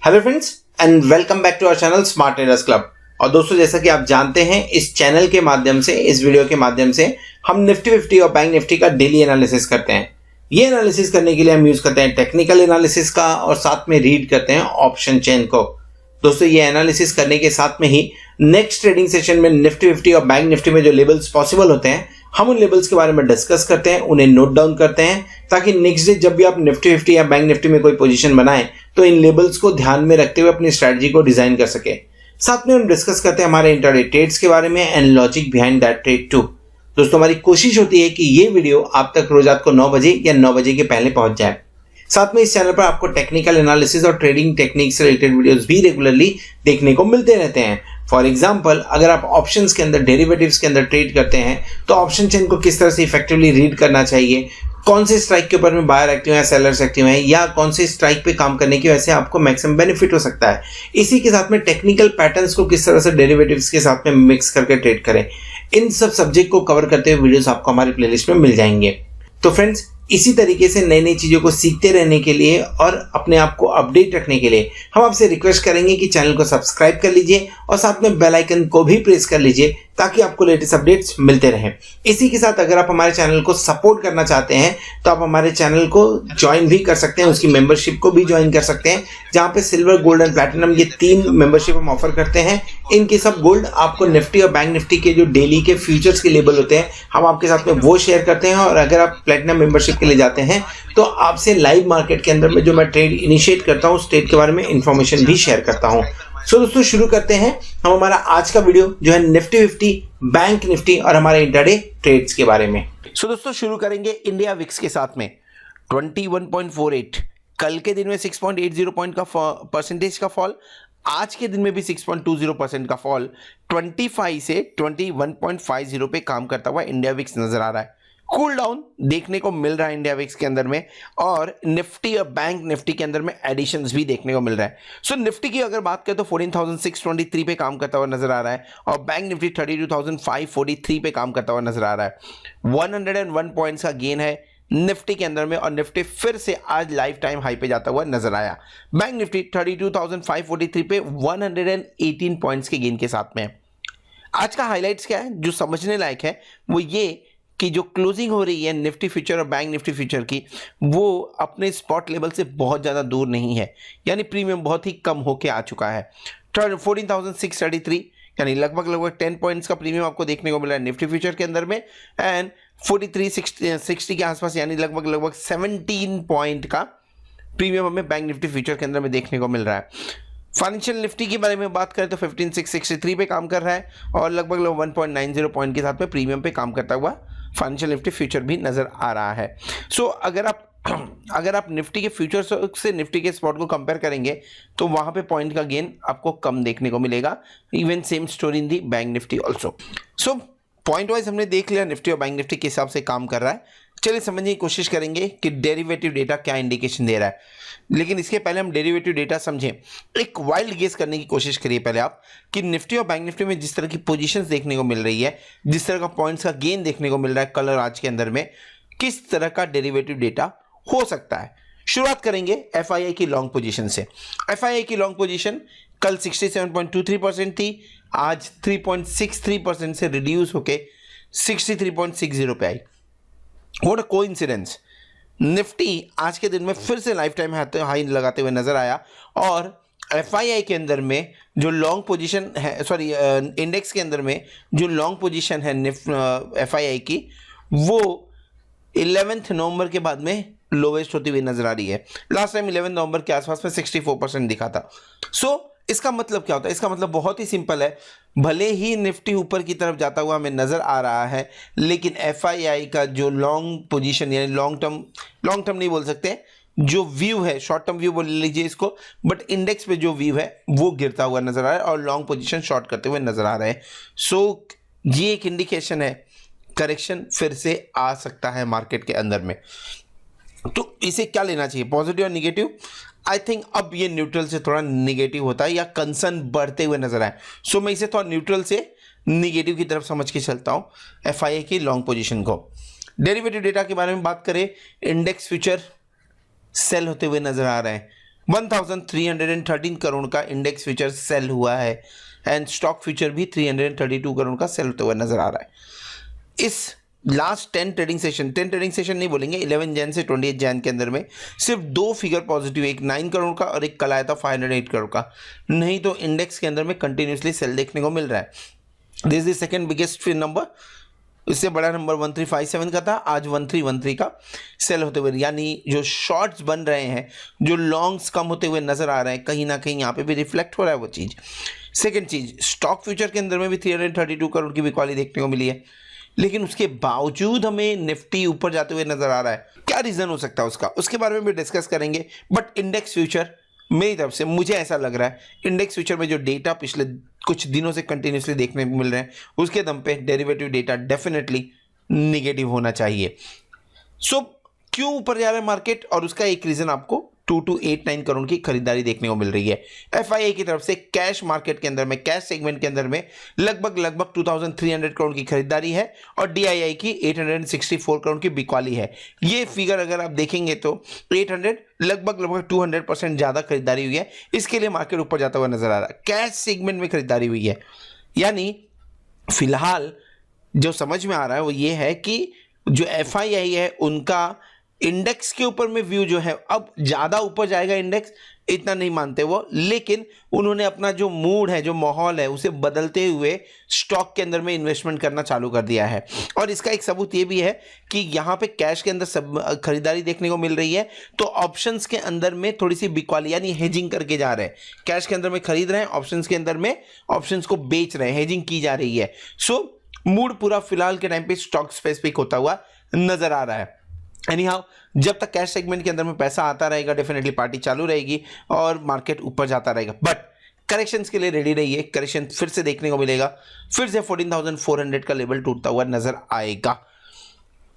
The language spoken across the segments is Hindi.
Hello friends and welcome back to our channel smart traders club. और दोस्तों, जैसा कि आप जानते हैं, इस चैनल के माध्यम से, इस वीडियो के माध्यम से हम निफ्टी 50 और बैंक निफ्टी का डेली एनालिसिस करते हैं। ये एनालिसिस करने के लिए हम यूज करते हैं टेक्निकल एनालिसिस का और साथ में रीड करते हैं ऑप्शन चेन को। दोस्तों, ये एनालिसिस करने के साथ में ही नेक्स्ट ट्रेडिंग सेशन में निफ्टी 50 और बैंक निफ्टी में जो लेवल्स पॉसिबल होते हैं, हम उन लेवल्स के बारे में डिस्कस करते हैं, उन्हें नोट डाउन करते हैं, ताकि नेक्स्ट डे जब भी आप निफ्टी 50 या बैंक निफ्टी में कोई पोजीशन बनाएं तो इन लेवल्स को ध्यान में रखते हुए अपनी स्ट्रेटजी को डिजाइन कर सके। साथ में हम डिस्कस करते हैं हमारे इंट्राडे ट्रेड्स के बारे में and logic behind that trade too. दोस्तों, हमारी कोशिश होती है कि ये वीडियो आप तक रोज रात को 9 बजे या 9 बजे के पहले पहुंच जाए। साथ में इस चैनल पर आपको टेक्निकल एनालिसिस और ट्रेडिंग टेक्निक से रिलेटेड वीडियोस भी रेगुलरली देखने को मिलते रहते हैं। फॉर एग्जाम्पल, अगर आप ऑप्शंस के अंदर, डेरिवेटिव्स के अंदर ट्रेड करते हैं तो ऑप्शन चेन को किस तरह से इफेक्टिवली रीड करना चाहिए, कौन से स्ट्राइक के ऊपर में बायर एक्टिव है, सेलर्स एक्टिव है, या कौन से स्ट्राइक पे काम करने की वजह से आपको मैक्सिमम बेनिफिट हो सकता है। इसी के साथ में टेक्निकल पैटर्न्स को किस तरह से डेरिवेटिव्स के साथ में मिक्स करके ट्रेड करें, इन सब सब्जेक्ट को कवर करते हुए वीडियोस आपको हमारी प्लेलिस्ट में मिल जाएंगे। तो फ्रेंड्स, इसी तरीके से नई नई चीजों को सीखते रहने के लिए और अपने आप को अपडेट रखने के लिए हम आपसे रिक्वेस्ट करेंगे कि चैनल को सब्सक्राइब कर लीजिए और साथ में बेल आइकन को भी प्रेस कर लीजिए ताकि आपको लेटेस्ट अपडेट्स मिलते रहें। इसी के साथ अगर आप हमारे चैनल को सपोर्ट करना चाहते हैं तो आप हमारे चैनल को ज्वाइन भी कर सकते हैं, उसकी मेंबरशिप को भी ज्वाइन कर सकते हैं, जहां पे सिल्वर, गोल्ड एंड प्लैटिनम ये 3 मेंबरशिप हम ऑफर करते हैं। इनके सब गोल्ड आपको निफ्टी और बैंक निफ्टी के जो डेली के फ्यूचर्स के लेवल होते हैं, हम आपके साथ में वो शेयर करते हैं। और अगर आप प्लैटिनम मेंबरशिप के लिए जाते हैं तो आपसे लाइव मार्केट के अंदर में जो मैं ट्रेड इनिशिएट करता हूँ, उस ट्रेड के बारे में इंफॉर्मेशन भी शेयर करता हूँ। सो दोस्तों, शुरू करते हैं हम हमारा आज का वीडियो जो है निफ्टी 50, बैंक निफ्टी और हमारे इंट्राडे ट्रेड्स के बारे में। सो दोस्तों, शुरू करेंगे इंडिया विक्स के साथ में 21.48, कल के दिन में 6.80 पॉइंट का परसेंटेज का फॉल, आज के दिन में भी 6.20% का फॉल, 25 से 21.50 पे काम करता हुआ इंडिया विक्स नजर आ रहा है। कूल डाउन देखने को मिल रहा है इंडिया विक्स के अंदर में, और निफ्टी और बैंक निफ्टी के अंदर में एडिशंस भी देखने को मिल रहा है। सो निफ्टी की अगर बात करें तो 14,623 पे काम करता हुआ नजर आ रहा है, और बैंक निफ्टी 32,543 पे काम करता हुआ नजर आ रहा है। 101 पॉइंट्स का गेन है निफ्टी के अंदर में, और निफ्टी फिर से आज लाइफ टाइम हाई पे जाता हुआ नजर आया। बैंक निफ्टी 32,543 पे 118 पॉइंट्स के गेन के साथ में। आज का हाईलाइट्स क्या है जो समझने लायक है, वो ये कि जो क्लोजिंग हो रही है निफ्टी फ्यूचर और बैंक निफ्टी फ्यूचर की, वो अपने स्पॉट लेवल से बहुत ज़्यादा दूर नहीं है, यानी प्रीमियम बहुत ही कम होके आ चुका है। 14,633 यानी लगभग 10 पॉइंट्स का प्रीमियम आपको देखने को मिला है निफ्टी फ्यूचर के अंदर में, एंड 4360 के आसपास यानी लगभग 17 पॉइंट का प्रीमियम हमें बैंक निफ्टी फ्यूचर के अंदर में देखने को मिल रहा है। फाइनेंशियल निफ्टी के बारे में बात करें तो 15,663 पे काम कर रहा है, और लगभग 1.90 पॉइंट के साथ में प्रीमियम पे काम करता हुआ फाइनेंशियल निफ्टी फ्यूचर भी नजर आ रहा है। सो अगर आप निफ्टी के फ्यूचर से निफ्टी के स्पॉट को कंपेयर करेंगे तो वहां पे पॉइंट का गेन आपको कम देखने को मिलेगा। Even same story in the bank Nifty also. So point wise हमने देख लिया निफ्टी और बैंक निफ्टी किस हिसाब से काम कर रहा है। चलिए समझने की कोशिश करेंगे कि डेरिवेटिव डेटा क्या इंडिकेशन दे रहा है। लेकिन इसके पहले हम डेरिवेटिव डेटा समझें, एक वाइल्ड गेस करने की कोशिश करिए पहले आप कि निफ्टी और बैंक निफ्टी में जिस तरह की पोजीशंस देखने को मिल रही है, जिस तरह का पॉइंट्स का गेन देखने को मिल रहा है कल और आज के अंदर में, किस तरह का डेरिवेटिव डेटा हो सकता है। शुरुआत करेंगे एफआईआई की लॉन्ग पोजीशन से। एफआईआई की लॉन्ग पोजीशन कल 67.23% थी, आज 3.63% से रिड्यूस होके 63.60 पे आई। What a coincidence. निफ्टी आज के दिन में फिर से लाइफ टाइम हाई लगाते हुए नजर आया, और एफआईआई के अंदर में जो लॉन्ग पोजीशन है, इंडेक्स के अंदर में जो लॉन्ग पोजीशन है एफआईआई की, वो 11 नवंबर के बाद में लोवेस्ट होती हुई नजर आ रही है। लास्ट टाइम 11 नवंबर के आसपास में 64% दिखा था। सो इसका मतलब क्या होता है? इसका मतलब बहुत ही सिंपल है, भले ही निफ्टी ऊपर की तरफ जाता हुआ हमें नजर आ रहा है, लेकिन एफआईआई का जो लॉन्ग पोजीशन यानी लॉन्ग टर्म नहीं बोल सकते, जो व्यू है, शॉर्ट टर्म व्यू बोल लीजिए इसको, बट इंडेक्स पे जो व्यू है वो गिरता हुआ नजर आ रहा है और लॉन्ग पोजीशन शॉर्ट करते हुए नजर आ रहे हैं। सो ये एक इंडिकेशन है करेक्शन फिर से आ सकता है मार्केट के अंदर में। तो इसे क्या लेना चाहिए, पॉजिटिव और निगेटिव? आई थिंक अब ये न्यूट्रल से थोड़ा निगेटिव होता है या कंसर्न बढ़ते हुए नजर आए। सो मैं इसे थोड़ा न्यूट्रल से निगेटिव की तरफ समझ के चलता हूं एफआईआई की लॉन्ग पोजीशन को। डेरिवेटिव डेटा के बारे में बात करें, इंडेक्स फ्यूचर सेल होते हुए नजर आ रहे हैं, 1313 करोड़ का इंडेक्स फ्यूचर सेल हुआ है एंड स्टॉक फ्यूचर भी 332 करोड़ का सेल होते हुए नजर आ रहा है। इस लास्ट 10 ट्रेडिंग सेशन नहीं बोलेंगे, 11 जैन से 28 जैन के अंदर में सिर्फ 2 फिगर पॉजिटिव, एक 9 करोड़ का और एक कल आया था 508 करोड़ का। नहीं तो इंडेक्स के अंदर में कंटिन्यूसली सेल देखने को मिल रहा है। This is the second biggest number, इससे बड़ा नंबर 1357 का था, आज 1313 का सेल होते हुए, यानी जो शॉर्ट्स बन रहे हैं, जो लॉन्ग्स कम होते हुए नजर आ रहे हैं, कहीं ना कहीं यहाँ पे भी रिफ्लेक्ट हो रहा है वो चीज़। सेकंड चीज, स्टॉक फ्यूचर के अंदर में भी 332 करोड़ की बिकवाली देखने को मिली है, लेकिन उसके बावजूद हमें निफ्टी ऊपर जाते हुए नजर आ रहा है। क्या रीजन हो सकता है उसका, उसके बारे में भी डिस्कस करेंगे। बट इंडेक्स फ्यूचर मेरी तरफ से मुझे ऐसा लग रहा है, इंडेक्स फ्यूचर में जो डेटा पिछले कुछ दिनों से कंटिन्यूसली देखने को मिल रहे हैं, उसके दम पे डेरिवेटिव डेटा डेफिनेटली निगेटिव होना चाहिए। सो क्यों ऊपर जा रहा है मार्केट, और उसका एक रीजन आपको 2289 करोड़ की खरीदारी देखने को मिल रही है एफआईआई की तरफ से। कैश मार्केट के अंदर में, कैश सेगमेंट के अंदर में लगभग 2300 करोड़ की खरीदारी है और डीआईआई की 864 करोड़ की बिकवाली है। ये फिगर अगर आप देखेंगे तो 800 लगभग 200% ज्यादा खरीदारी हुई है, इसके लिए मार्केट ऊपर जाता हुआ नजर आ रहा है। कैश सेगमेंट में खरीदारी हुई है, यानी फिलहाल जो समझ में आ रहा है वो ये है कि जो एफआईआई है उनका इंडेक्स के ऊपर में व्यू जो है, अब ज्यादा ऊपर जाएगा इंडेक्स इतना नहीं मानते वो, लेकिन उन्होंने अपना जो मूड है, जो माहौल है, उसे बदलते हुए स्टॉक के अंदर में इन्वेस्टमेंट करना चालू कर दिया है। और इसका एक सबूत ये भी है कि यहाँ पे कैश के अंदर सब खरीदारी देखने को मिल रही है, तो ऑप्शंस के अंदर में थोड़ी सी बिकवाली यानी हेजिंग करके जा रहे हैं। कैश के अंदर में खरीद रहे हैं, ऑप्शंस के अंदर में ऑप्शंस को बेच रहे हैं, हेजिंग की जा रही है। सो मूड पूरा फिलहाल के टाइम पे स्टॉक स्पेसिफिक होता हुआ नजर आ रहा है। एनीहाउ, जब तक कैश सेगमेंट के अंदर में पैसा आता रहेगा, डेफिनेटली पार्टी चालू रहेगी और मार्केट ऊपर जाता रहेगा। बट करेक्शंस के लिए रेडी रहिए, करेक्शन फिर से देखने को मिलेगा, फिर से 14,400 का लेवल टूटता हुआ नजर आएगा।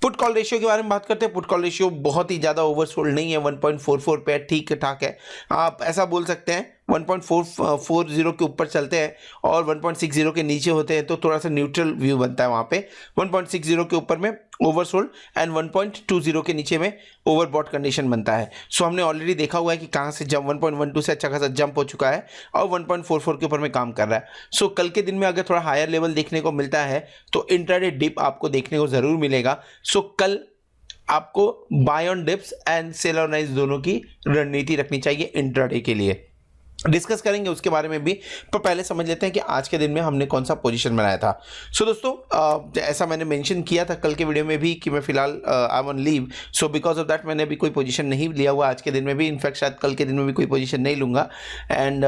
पुट कॉल रेशियो के बारे में बात करते हैं। पुट कॉल रेशियो बहुत ही ज्यादा ओवरसोल्ड नहीं है, 1.44 पे ठीक ठाक है। आप ऐसा बोल सकते हैं 1.440 के ऊपर चलते हैं और 1.60 के नीचे होते हैं तो थोड़ा सा न्यूट्रल व्यू बनता है वहां पे। 1.60 के ऊपर में ओवरसोल्ड एंड 1.20 के नीचे में ओवरबॉट कंडीशन बनता है। सो हमने ऑलरेडी देखा हुआ है कि कहां से जंप 1.12 से अच्छा खासा जंप हो चुका है और 1.44 के ऊपर में काम कर रहा है। सो कल के दिन में अगर थोड़ा हायर लेवल देखने को मिलता है तो इंट्राडे डिप आपको देखने को जरूर मिलेगा। सो कल आपको buy on dips and sell on rise दोनों की रणनीति रखनी चाहिए इंट्राडे के लिए। डिस्कस करेंगे उसके बारे में भी, पर पहले समझ लेते हैं कि आज के दिन में हमने कौन सा पोजीशन बनाया था। सो दोस्तों, ऐसा मैंने मेंशन किया था कल के वीडियो में भी कि मैं फिलहाल I am on leave, so because of that मैंने अभी कोई पोजीशन नहीं लिया हुआ आज के दिन में भी। इनफैक्ट शायद कल के दिन में भी कोई पोजीशन नहीं लूंगा एंड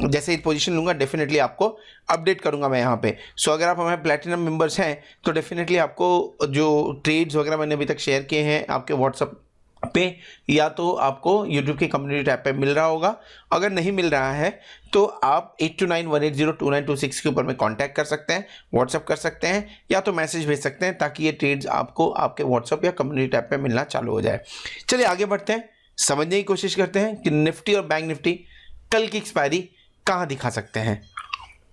जैसे ही पोजीशन लूंगा डेफिनेटली आपको अपडेट करूंगा मैं यहाँ पे। सो अगर आप हमारे प्लैटिनम मेंबर्स हैं तो डेफिनेटली आपको जो ट्रेड्स वगैरह मैंने अभी तक शेयर किए हैं आपके व्हाट्सअप पे या तो आपको YouTube के कम्युनिटी टैब पे मिल रहा होगा। अगर नहीं मिल रहा है तो आप 8291802926 के ऊपर में कांटेक्ट कर सकते हैं, व्हाट्सअप कर सकते हैं या तो मैसेज भेज सकते हैं ताकि ये ट्रेड्स आपको आपके व्हाट्सअप या कम्युनिटी टैब पे मिलना चालू हो जाए। चलिए आगे बढ़ते हैं, समझने की कोशिश करते हैं कि निफ्टी और बैंक निफ्टी कल की एक्सपायरी कहाँ दिखा सकते हैं।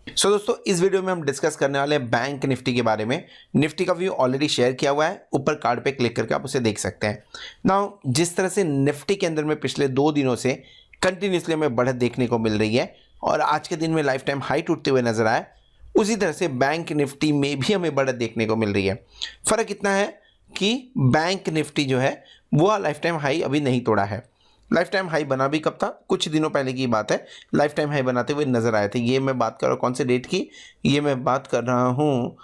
सो दोस्तों, इस वीडियो में हम डिस्कस करने वाले हैं बैंक निफ्टी के बारे में। निफ्टी का व्यू ऑलरेडी शेयर किया हुआ है, ऊपर कार्ड पे क्लिक करके आप उसे देख सकते हैं। नाउ जिस तरह से निफ्टी के अंदर में पिछले 2 दिनों से कंटिन्यूसली हमें बढ़त देखने को मिल रही है और आज के दिन में लाइफ टाइम हाई टूटते हुए नजर आए, उसी तरह से बैंक निफ्टी में भी हमें बढ़त देखने को मिल रही है। फर्क इतना है कि बैंक निफ्टी जो है वो लाइफ टाइम हाई अभी नहीं तोड़ा है। लाइफ टाइम हाई बना भी कब था, कुछ दिनों पहले की बात है, लाइफ टाइम हाई बनाते हुए नजर आए थे। ये मैं बात कर रहा हूँ कौन से डेट की, ये मैं बात कर रहा हूँ,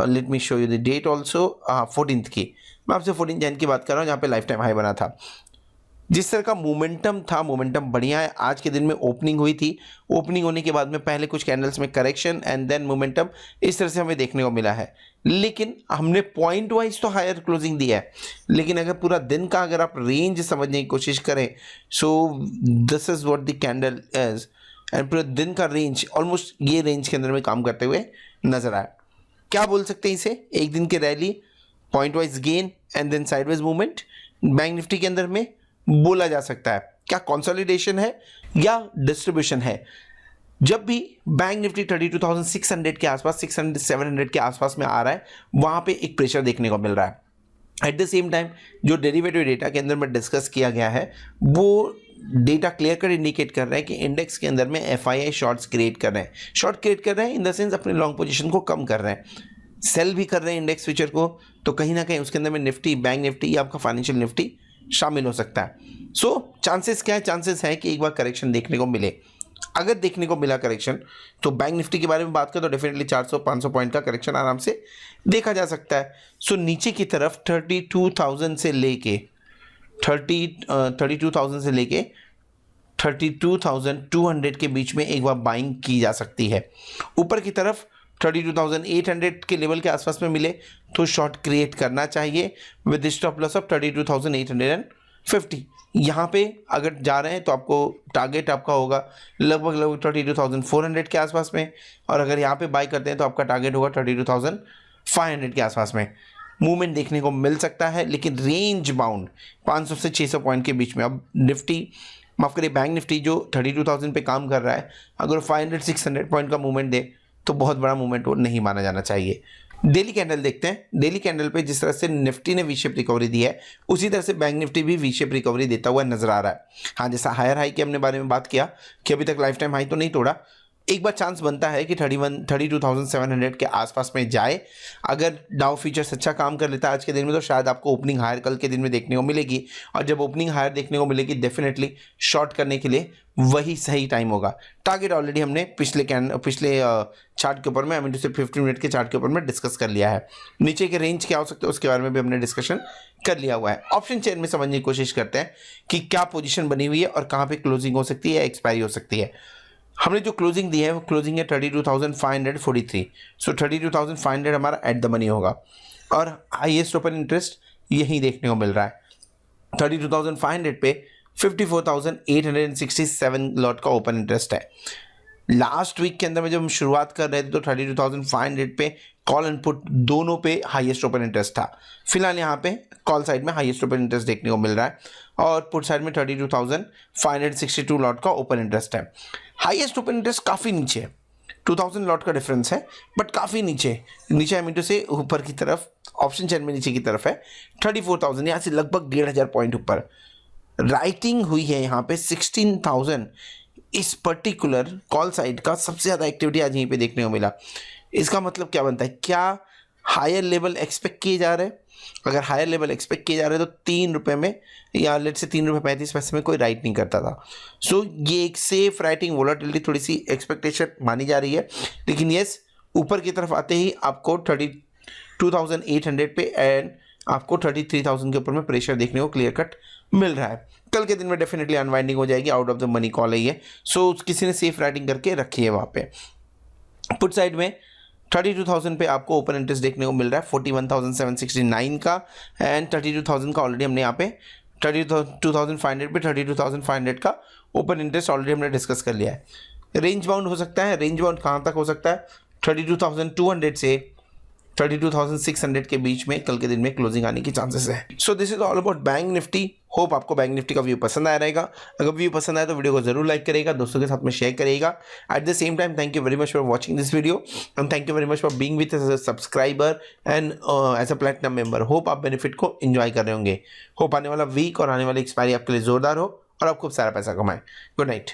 let me show you the date also, 14th की। मैं आपसे 14 जैन की बात कर रहा हूँ जहाँ पे लाइफ टाइम हाई बना था। जिस तरह का मोमेंटम था, मोमेंटम बढ़िया है। आज के दिन में ओपनिंग हुई थी, ओपनिंग होने के बाद में पहले कुछ कैंडल्स में करेक्शन एंड देन मोमेंटम, इस तरह से हमें देखने को मिला है। लेकिन हमने पॉइंट वाइज तो हायर क्लोजिंग दिया है, लेकिन अगर पूरा दिन का अगर आप रेंज समझने की कोशिश करें, so this is what the candle is and पूरा दिन का रेंज ऑलमोस्ट ये रेंज के अंदर में काम करते हुए नजर आया। क्या बोल सकते हैं इसे, एक दिन की rally, point wise gain and then sideways movement bank nifty के अंदर में बोला जा सकता है। क्या कंसोलिडेशन है या डिस्ट्रीब्यूशन है? जब भी बैंक निफ्टी 32,600 के आसपास, 600-700 के आसपास में आ रहा है, वहां पे एक प्रेशर देखने को मिल रहा है। एट द सेम टाइम जो डेरिवेटिव डेटा के अंदर में डिस्कस किया गया है वो डेटा क्लियर कर इंडिकेट कर रहा है कि इंडेक्स के अंदर में FII शॉर्ट्स क्रिएट कर रहे हैं। शॉर्ट क्रिएट कर रहे हैं इन द सेंस अपने लॉन्ग पोजीशन को कम कर रहे हैं, सेल भी कर रहे हैं इंडेक्स फ्यूचर को, तो कहीं ना कहीं उसके अंदर में निफ्टी, बैंक निफ्टी या आपका फाइनेंशियल निफ्टी शामिल हो सकता है। सो चांसेस क्या है? चांसेस है कि एक बार करेक्शन देखने को मिले। अगर देखने को मिला करेक्शन तो बैंक निफ्टी के बारे में बात करें तो डेफिनेटली 400-500 पॉइंट का करेक्शन आराम से देखा जा सकता है। सो नीचे की तरफ 32,000 से लेके 32,200 के बीच में एक बार बाइंग की जा सकती है। ऊपर की तरफ 32,800 के लेवल के आसपास में मिले तो शॉर्ट क्रिएट करना चाहिए विद स्टॉप लॉस ऑफ 32,850। यहाँ पे अगर जा रहे हैं तो आपको टारगेट आपका होगा लगभग 32,400 के आसपास में, और अगर यहाँ पे बाय करते हैं तो आपका टारगेट होगा 32,500 के आसपास में। मूवमेंट देखने को मिल सकता है, लेकिन रेंज बाउंड 500 से 600 पॉइंट के बीच में। अब निफ्टी, माफ करिए बैंक निफ्टी जो 32,000 पे काम कर रहा है, अगर 500-600 पॉइंट का मूवमेंट दे तो बहुत बड़ा मूवमेंट वो नहीं माना जाना चाहिए। डेली कैंडल देखते हैं। डेली कैंडल पे जिस तरह से निफ्टी ने वी शेप रिकवरी दी है, उसी तरह से बैंक निफ्टी भी वी शेप रिकवरी देता हुआ नजर आ रहा है। हाँ, जैसा हायर हाई के हमने बारे में बात किया कि अभी तक लाइफ टाइम हाई तो नहीं तोड़ा, एक बार चांस बनता है कि 32,700 के आसपास में जाए। अगर डाउ फ्यूचर्स अच्छा काम कर लेता है आज के दिन में तो शायद आपको ओपनिंग हायर कल के दिन में देखने को मिलेगी, और जब ओपनिंग हायर देखने को मिलेगी डेफिनेटली शॉर्ट करने के लिए वही सही टाइम होगा। टारगेट ऑलरेडी हमने पिछले चार्ट के ऊपर में, 15 मिनट के चार्ट के ऊपर में डिस्कस कर लिया है। नीचे के रेंज क्या हो सकते हैं उसके बारे में भी हमने डिस्कशन कर लिया हुआ है। ऑप्शन चेन में समझने की कोशिश करते हैं कि क्या पोजीशन बनी हुई है और कहाँ पे क्लोजिंग हो सकती है या एक्सपायरी हो सकती है। हमने जो क्लोजिंग दी है वो क्लोजिंग है 32,543। सो 32,500 हमारा एट द मनी होगा, और हाईएस्ट ओपन इंटरेस्ट यही देखने को मिल रहा है। 32,500 पे 54,867 लॉट का ओपन इंटरेस्ट है। लास्ट वीक के अंदर में जब हम शुरुआत कर रहे थे तो 32,500 पे कॉल एंड पुट दोनों पे हाईएस्ट ओपन इंटरेस्ट था। फिलहाल यहाँ पे कॉल साइड में हाईएस्ट ओपन इंटरेस्ट देखने को मिल रहा है, और पुट साइड में 32,562 लॉट का ओपन इंटरेस्ट है। हाईएस्ट ओपन इंटरेस्ट काफ़ी नीचे है, 2,000 लॉट का डिफरेंस है, बट काफ़ी नीचे आई मीन टू से ऊपर की तरफ ऑप्शन चेन में नीचे की तरफ है 34,000, यहाँ से लगभग 1,500 पॉइंट ऊपर राइटिंग हुई है। यहाँ पे 16,000 इस पर्टिकुलर कॉल साइड का सबसे ज़्यादा एक्टिविटी आज यहीं पे देखने को मिला। इसका मतलब क्या बनता है? क्या हायर लेवल एक्सपेक्ट किए जा रहे हैं? अगर हायर लेवल एक्सपेक्ट किए जा रहे हैं तो 3 रुपये में या लेट से 3 रुपये 35 पैसे में कोई राइट नहीं करता था। सो ये एक सेफ राइटिंग, वोलेटिलिटी थोड़ी सी एक्सपेक्टेशन मानी जा रही है, लेकिन यस ऊपर की तरफ आते ही आपको 32,800 पे एंड आपको 33,000 के ऊपर में प्रेशर देखने को क्लियर कट मिल रहा है। कल के दिन में डेफिनेटली अनवाइंडिंग हो जाएगी, out of the money call है ये। सो किसी ने सेफ राइटिंग करके रखी है वहाँ पे। पुट साइड में 32,000 पे आपको ओपन इंटरेस्ट देखने को मिल रहा है 41,769 का, एंड 32,000 का ऑलरेडी हमने यहाँ पे 32,500 पे 32,500 का ओपन इंटरेस्ट ऑलरेडी हमने डिस्कस कर लिया है। रेंज बाउंड हो सकता है। रेंज बाउंड कहाँ तक हो सकता है? 32,200 से 32,600 के बीच में कल के दिन में क्लोजिंग आने की चांसेस है। So this is all about bank Nifty. Hope आपको बैंक निफ्टी का व्यू पसंद आया रहेगा। अगर व्यू पसंद आया तो वीडियो को जरूर लाइक करेगा, दोस्तों के साथ में शेयर करेगा। At the same time thank you very much for watching this video, and thank you very much for being with us as a subscriber and as a platinum member. Hope आप बेनिफिट को एंजॉय कर रहे होंगे। होप आने वाला वीक और आने वाली एक्सपायरी आपके लिए जोरदार हो और आप खूब सारा पैसा कमाएं। Good night.